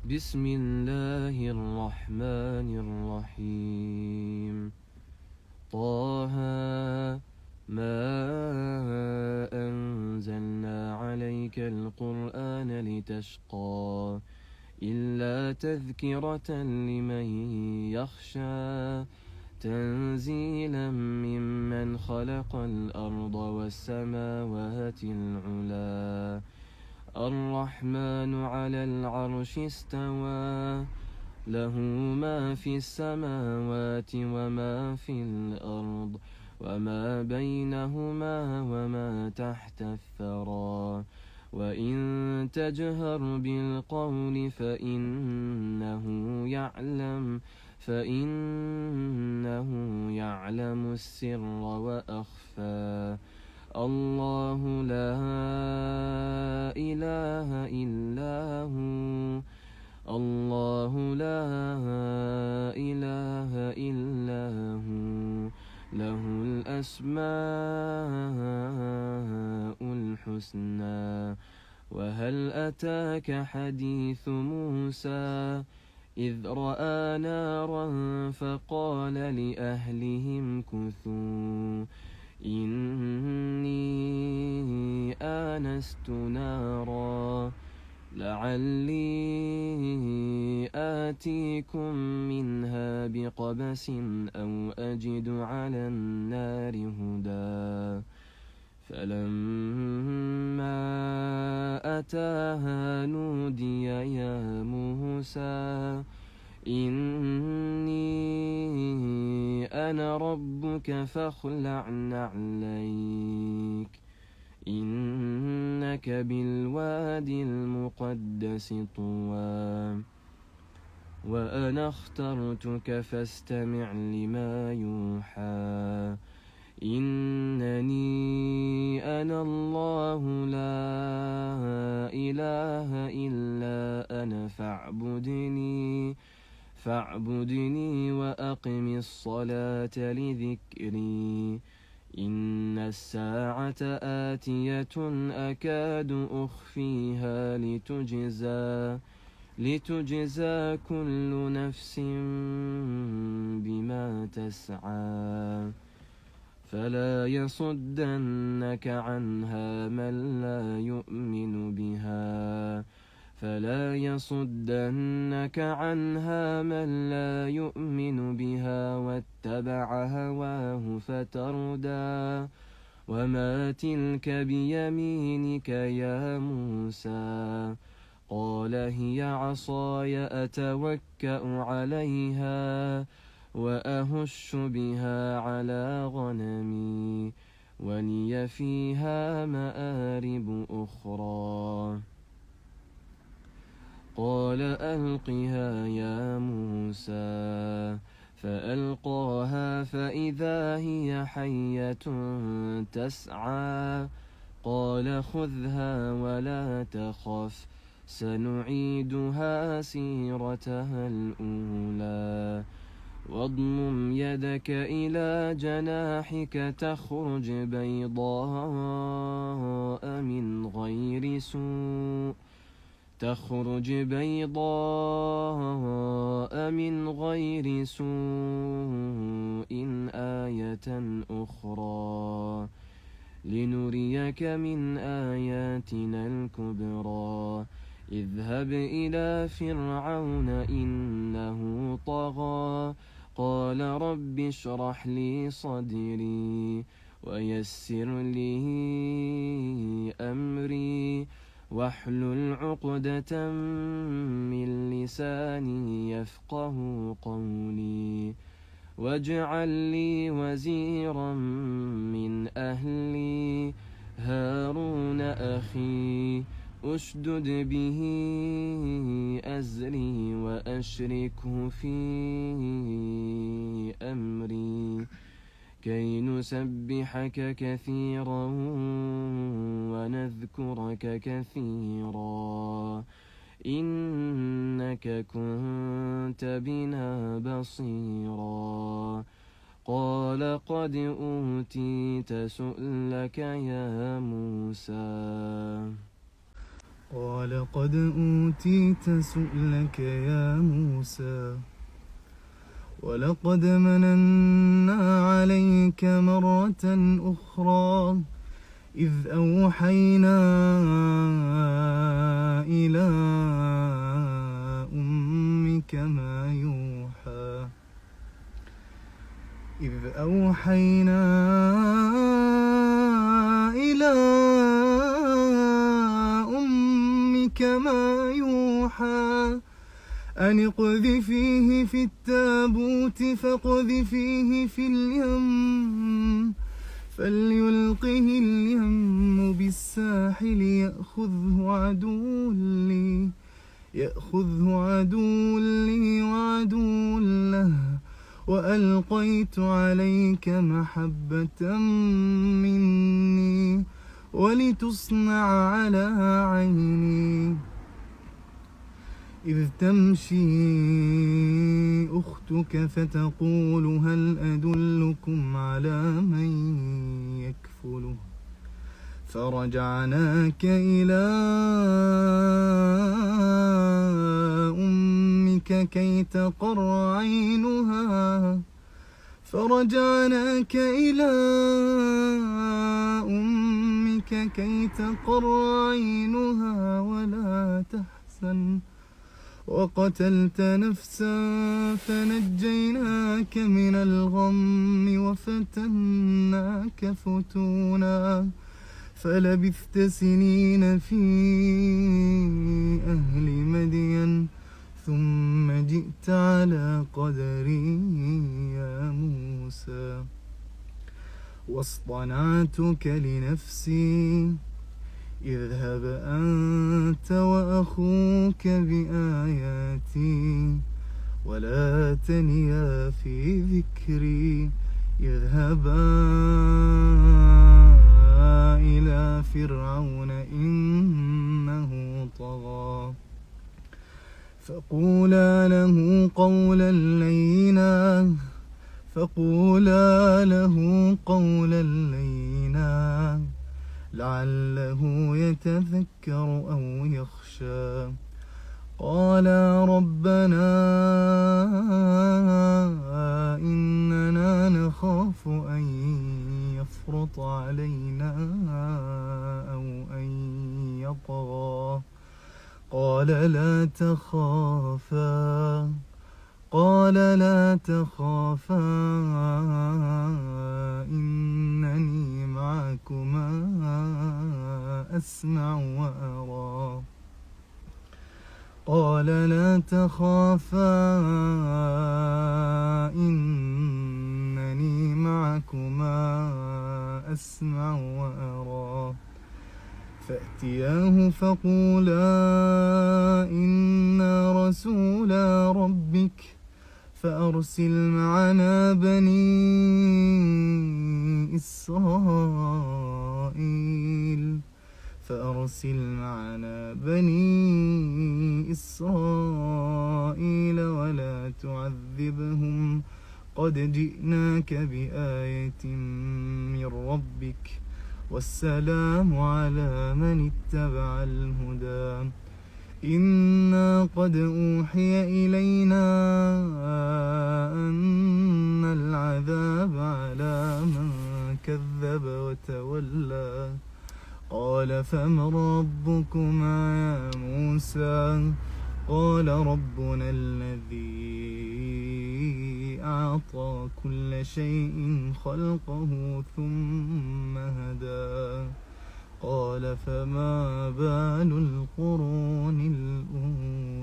بسم الله الرحمن الرحيم. طه ما أنزلنا عليك القرآن لتشقى إلا تذكرة لمن يخشى تنزيلا ممن خلق الأرض والسماوات العلا الرحمن على العرش استوى له ما في السماوات وما في الأرض وما بينهما وما تحت الثرى وإن تجهر بالقول فإنه يعلم السر وأخفى الله لا إله إلا هو الله لا إله إلا هو له الأسماء الحسنى وهل أتاك حديث موسى إذ رأى نارا فقال لأهلهم كثوا إني آنست نارا لعلي آتيكم منها بقبس أو أجد على النار هدى فلما أتاها نودي يا موسى إني أنا ربك فاخلع نعليك إنك بالوادي المقدس طوى وأنا اخترتك فاستمع لما يوحى إنني أنا الله لا إله إلا أنا فاعبدني وأقم الصلاة لذكري إن الساعة آتية أكاد أخفيها لتجزى كل نفس بما تسعى فلا يصدنك عنها من لا يؤمن بها واتبع هواه فتردى وما تلك بيمينك يا موسى قال هي عصاي أتوكأ عليها وأهش بها على غنمي ولي فيها مآرب أخرى قال ألقها يا موسى فألقاها فإذا هي حية تسعى قال خذها ولا تخف سنعيدها سيرتها الأولى واضمم يدك إلى جناحك تخرج بيضاء من غير سوء آية أخرى لنريك من آياتنا الكبرى اذهب إلى فرعون إنه طغى قال رب اشرح لي صدري ويسر لي أمري واحلل عقدة من لساني يفقه قولي واجعل لي وزيرا من أهلي هارون أخي أشدد به أزري وأشركه في أمري كي نسبحك كثيرا ونذكرك كثيرا إنك كنت بنا بصيرا قال قد أوتيت سؤلك يا موسى قال قد أوتيت سؤلك يا موسى ولقد مننا عليك مرة أخرى إذ أوحينا إلى أمك ما يوحى إذ أوحينا إلى أمك ما يوحى أن اقذفيه في التابوت فاقذفيه في اليم فليلقه اليم بالساحل يأخذه عدو لي وعدو له وألقيت عليك محبة مني ولتصنع على عيني إذ تمشي أختك فتقول هل أدلكم على من يكفله فرجعناك إلى أمك كي تقر عينها ولا تحزن وقتلت نفسا فنجيناك من الغم وفتناك فتونا فلبثت سنين في أهل مدين ثم جئت على قدري يا موسى واصطنعتك لنفسي اذهب أنت وأخوك بآياتي ولا تنيا في ذكري اذهبا إلى فرعون إنه طغى فقولا له قولا لينا لعله يتذكر أو يخشى قالا ربنا إننا نخاف أن يفرط علينا أو أن يطغى قال لا تخافا إنني معكما أسمع وأرى قال لا تخافا إنني معكما أسمع وأرى فأتياه فقولا إنا رسولا ربك فأرسل معنا بني إسرائيل ولا تعذبهم قد جئناك بآية من ربك والسلام على من اتبع الهدى إنا قد أوحي إلينا أن العذاب على من كذب وتولى قال فمن ربكما يا موسى قال ربنا الذي أعطى كل شيء خلقه ثم هدى قال فما بال القرون الأولى